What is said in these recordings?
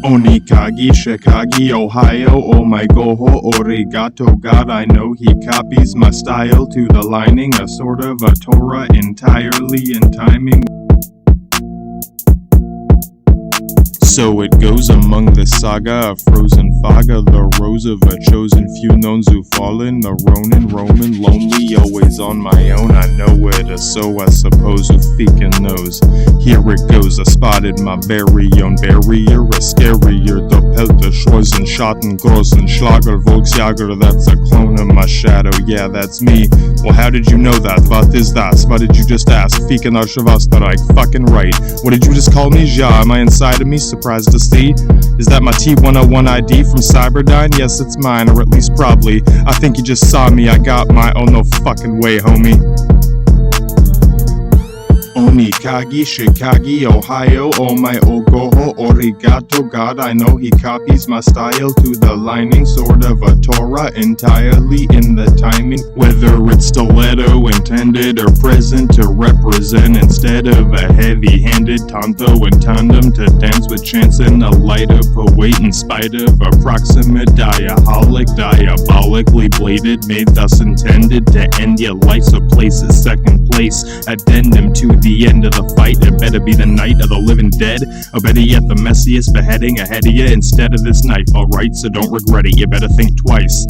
OniKage, Chicago, Ohio, oh my goho, origato, God, I know he copies my style to the lining, a sort of a Torah entirely in timing. So it goes among the saga, a frozen faga, the rose of a chosen few knowns who fallen, the Ronin, Roman, lonely, always on my own. I know it, so I suppose who feekin' knows. Here it goes, I spotted my very own barrier, a scarier, the Pelter, Schwarzen, Schatten, Grossen, Schlager, Volksjager, that's a clone of my shadow, yeah, that's me. Well, how did you know that? What is das? What did you just ask? Ficken Archivastarike, fucking right. What did you just call me? Ja, am I inside of me? Surprised to see? Is that my T101 ID from Cyberdyne? Yes, it's mine, or at least probably. I think you just saw me, I got my, oh no fucking way, homie. OniKage, Chicago, Ohio, oh my ogoho, origato, God, I know he copies my style to the lining, sort of a Torah, entirely in the timing. Whether it's stiletto intended or present to represent, instead of a heavy-handed tanto and tandem to dance with chance in the light of poet, in spite of approximate diaholic, diabolically bladed, made thus intended to end your life, so places second place, addendum to the end of the fight. It better be the night of the living dead, or better yet the messiest beheading ahead of you instead of this knife. Alright, so don't regret it, you better think twice.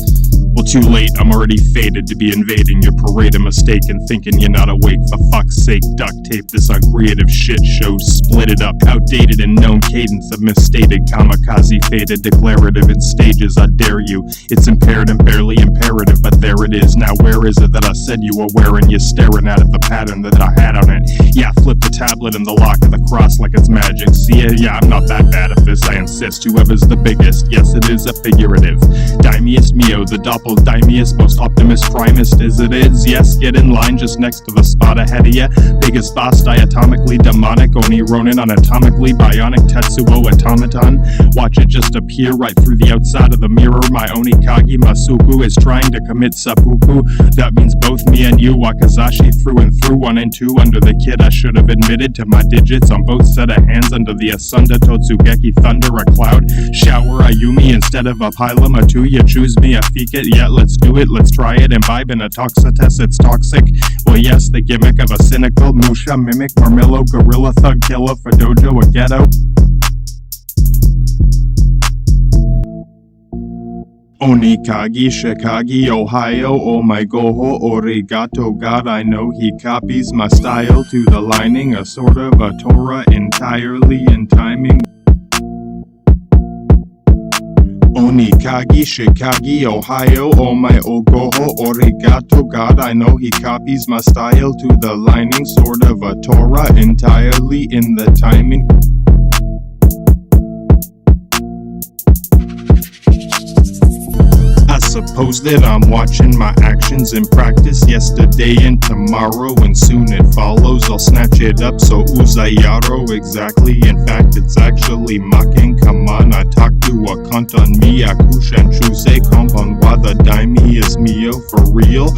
Well, too late, I'm already fated to be invading your parade of mistake and thinking you're not awake. For fuck's sake, duct tape this uncreative shit show, split it up, outdated and known cadence of misstated, kamikaze faded, declarative in stages, I dare you. It's impaired and barely imperative, but there it is. Now where is it that I said you were wearing? You're staring at it, the pattern that I had on it. Yeah, flip the tablet and the lock of the cross like it's magic. See, yeah, I'm not that bad at this, I insist. Whoever's the biggest, yes it is a figurative. Dimius mio, the doppeldymius, most optimist primist is it is. Yes, get in line just next to the spot ahead of ya. Biggest boss, diatomically demonic, Oni Ronin, anatomically bionic, Tetsuo automaton. Watch it just appear right through the outside of the mirror. My OniKage Masuku is trying to commit seppuku. That means both me and you, Wakazashi through and through, 1 and 2 under the kid. I should have admitted to my digits on both set of hands under the Asunda Totsugeki thunder, a cloud shower Ayumi instead of a pylum, a 2. You choose me, a feek it, yeah, let's do it, let's try it, imbibe in a toxitest, it's toxic. Well, yes, the gimmick of a cynical Musha mimic, Marmillo, gorilla, thug killer for dojo, a ghetto. OniKage, Chicago, Ohio, oh my goho, origato, God, I know he copies my style to the lining, a sort of a Torah entirely in timing. OniKage, Chicago, Ohio, oh my ogoho, origato, God, I know he copies my style to the lining, sort of a Torah entirely in the timing. Suppose that I'm watching my actions in practice yesterday and tomorrow, and soon it follows. I'll snatch it up, so uzayaro, exactly. In fact, it's actually mocking. Come on, I talk to a cunt on me. Akushan chuse kompanwa, the daimi is mio for real.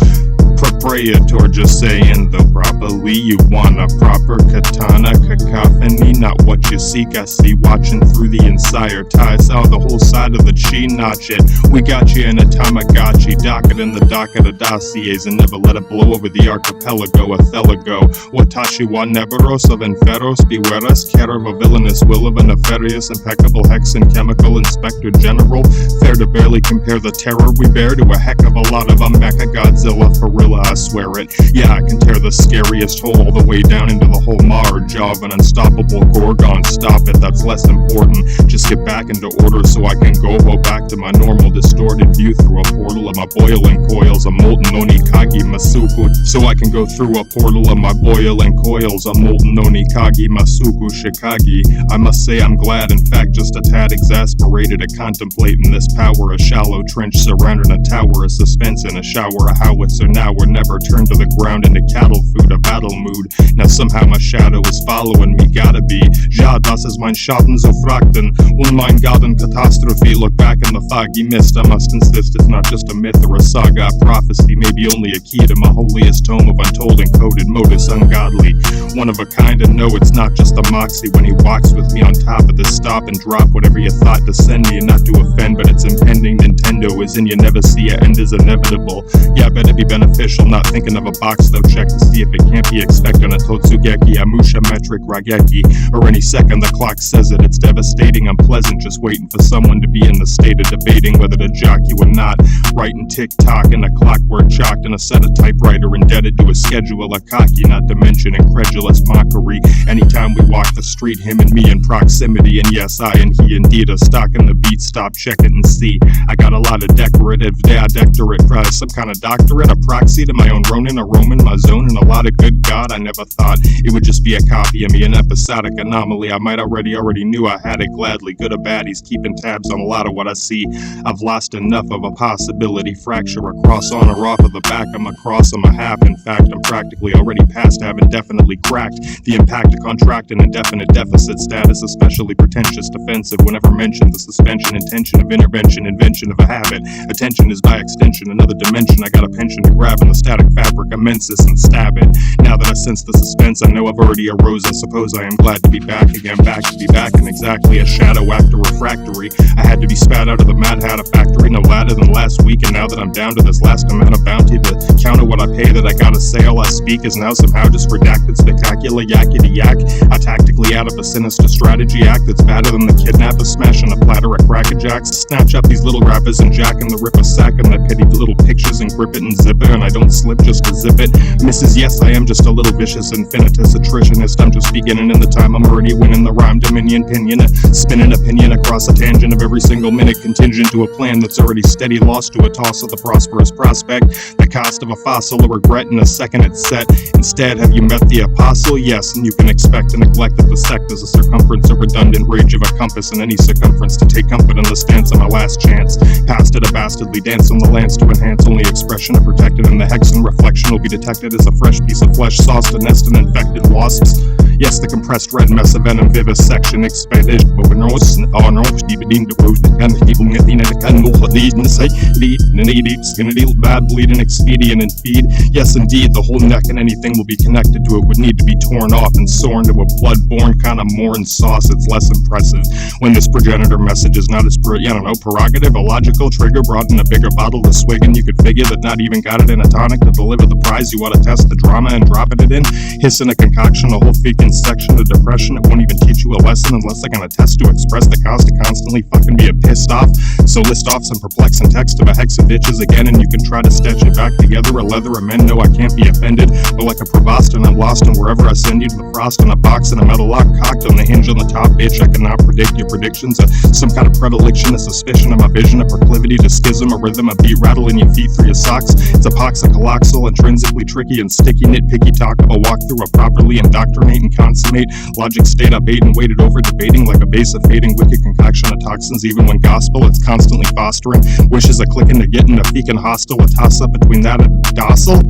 Proprietor, just saying though properly. You want a proper katana cacophony, not what you seek. I see watching through the insider ties. Oh, the whole side of the chi, notch it. We got you in a Tamagotchi, docket in the docket of dossiers, and never let it blow over the archipelago. Athelago, Watashi wa neberos of inferos, beware us, care of a villainous will of a nefarious, impeccable hex and chemical inspector general. Fair to barely compare the terror we bear to a heck of a lot of a mecha Godzilla for real. I swear it, yeah, I can tear the scariest hole all the way down into the whole marge of an unstoppable Gorgon. Stop it, that's less important. Just get back into order so I can go back to my normal distorted view through a portal of my boiling coils, a molten OniKage Masuku. So I can go through a portal of my boiling coils, a molten OniKage Masuku Shikage. I must say I'm glad, in fact, just a tad exasperated at contemplating this power, a shallow trench surrounding a tower, a suspense in a shower, a howitzer now or never. never turned to the ground into cattle food, a battle mood. Now somehow my shadow is following me, gotta be. Ja, das ist mein Schatten so fragten, und mein Garten Katastrophe. Look back in the foggy mist, I must insist it's not just a myth or a saga, a prophecy, maybe only a key to my holiest tome of untold encoded modus ungodly. One of a kind, and no, it's not just a moxie when he walks with me on top of the stop and drop whatever you thought to send me, and not to offend, but it's impending. Nintendo is in, you never see a end is inevitable. Yeah, I better be beneficial, not thinking of a box though, check to see if it can't be expected. A Totsugeki, a Musha metric Rageki, or any second the clock says it. It's devastating, unpleasant, just waiting for someone to be in the state of debating whether to jock you or not. Writing tick-tock in a clockwork chalked in a set of typewriter indebted to a schedule, a cocky, not to mention incredulous mockery. Anytime we walk the street, him and me in proximity, and yes, I and he indeed are stalking the beat. Stop, check it and see. I got a lot of decorative, dectorate, some kind of doctorate, a proxy to my own Ronin, a Roman, my zone, and a lot of good God. I never thought it would just be a copy of me, an episodic anomaly. I might already knew I had it gladly. Good or bad, he's keeping tabs on a lot of what I see. I've lost enough of a possibility, fracture across on or off of the back of my cross. I'm a half, in fact, I'm practically already past having definitely cracked the impact to contract an indefinite deficit status, especially pretentious, defensive whenever mentioned the suspension, intention of intervention, invention of a habit. Attention is by extension another dimension. I got a pension to grab in the static fabric, immense and stab it. Now that I sense the suspense, I know I've already arose. I suppose I am glad to be back again, back to be back in exactly a shadow after refractory. I had to be spat out of the Mad Hatter factory no later than last week, and now that I'm down to this last amount of bounty, the counter what I pay that I gotta say all I speak is now somehow just redacted, spectacular, yakety yak. I tactically out of a sinister strategy act that's badder than the kidnapper smashing a platter of Cracker Jacks. Snatch up these little rappers and jack in the ripper, sack them their petty little pictures and grip it and zip it, and I don't slip just to zip it. Mrs. Yes, I am just a little vicious infinitus attritionist. I'm just beginning in the time I'm already winning the rhyme dominion pinion, spinning opinion across a tangent of every single minute, contingent to a plan that's already steady, lost to a toss of the prosperous prospect, the cost of a fossil, a regret in a second it's set. Instead, have you met the apostle? Yes, and you can expect a neglect of the sectors, a circumference, a redundant rage of a compass in any circumference, to take comfort in the stance of my last chance. Past it, a bastardly dance on the lance to enhance only expression, a protected in the hexen reflection will be detected as a fresh piece of flesh sauced to nest in infected wasps. Yes, the compressed red mess of venom vivisection expedition over north on north deep the road that can people getting in the candle lead and say lead and deep skin a deal bad bleeding expedient and feed. Yes, indeed, the whole neck and anything will be connected to it would need to be torn off and soared to a blood-borne kind of morn sauce. It's less impressive when this progenitor message is not as prerogative, illogical, trigger brought in a bigger bottle to swig, and you could figure that not even got it in a tonic to deliver the prize. You ought to test the drama and dropping it in, hissing a concoction, a whole fecal section of depression. It won't even teach you a lesson unless they're gonna test to express the cause to constantly fucking be pissed off. So list off some perplexing text of a hex of bitches again, and you can try to stitch it back together. A leather amend, no, I can't be offended, but like a provost and I'm lost, and wherever I send you to the frost in a box and a metal lock cocked on the hinge on the top, bitch, I cannot predict your predictions. Some kind of predilection, a suspicion of my vision, a proclivity to schism, a rhythm, a beat rattle in your feet through your socks. It's a pox, a colossal, intrinsically tricky and sticky, nitpicky talk of a walk through a properly indoctrinate and consummate logic state I bait and waited over, debating like a base of fading wicked concoction of toxins. Even when gospel, it's constantly fostering wishes a clicking to get in a fecal hostile, a toss up between that and docile.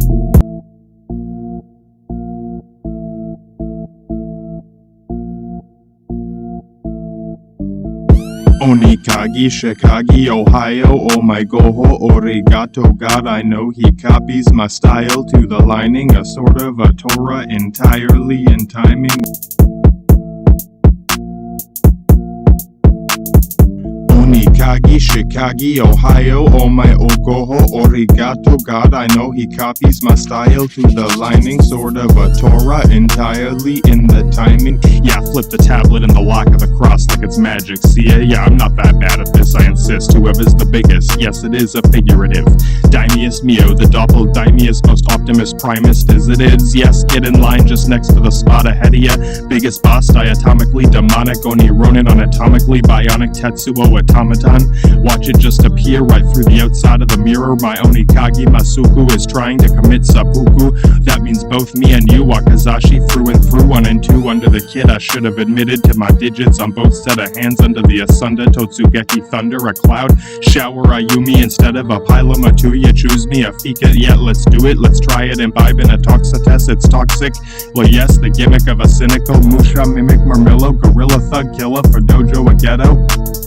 OniKage, Chicago, Ohio, oh my goho, origato, God, I know he copies my style to the lining, a sort of a Torah entirely in timing. OniKage, Chicago, Ohio, oh my ogoho, origato, God, I know he copies my style to the lining, sort of a Torah entirely in the timing. Yeah, flip the tablet and the lock of the cross like it's magic. See ya? Yeah, I'm not that bad at this, I insist. Whoever's the biggest, yes, it is a figurative. Daimius Mio, the doppeldaimius, most optimist primist as it is. Yes, get in line just next to the spot ahead of ya. Biggest boss, diatomically demonic, Oni Ronin, anatomically bionic, Tetsuo, atomic. automaton. Watch it just appear right through the outside of the mirror. My OniKage Masuku is trying to commit seppuku. That means both me and you, Wakazashi, through and through. 1 and 2 under the kid. I should have admitted to my digits on both set of hands under the Asunda. Totsugeki thunder, a cloud shower Ayumi instead of a pile of Matuya. Choose me a fika, yet let's do it. Let's try it, imbibe in a toxitest. It's toxic. Well, yes, the gimmick of a cynical Musha mimic Marmillo, gorilla thug killer for dojo a ghetto.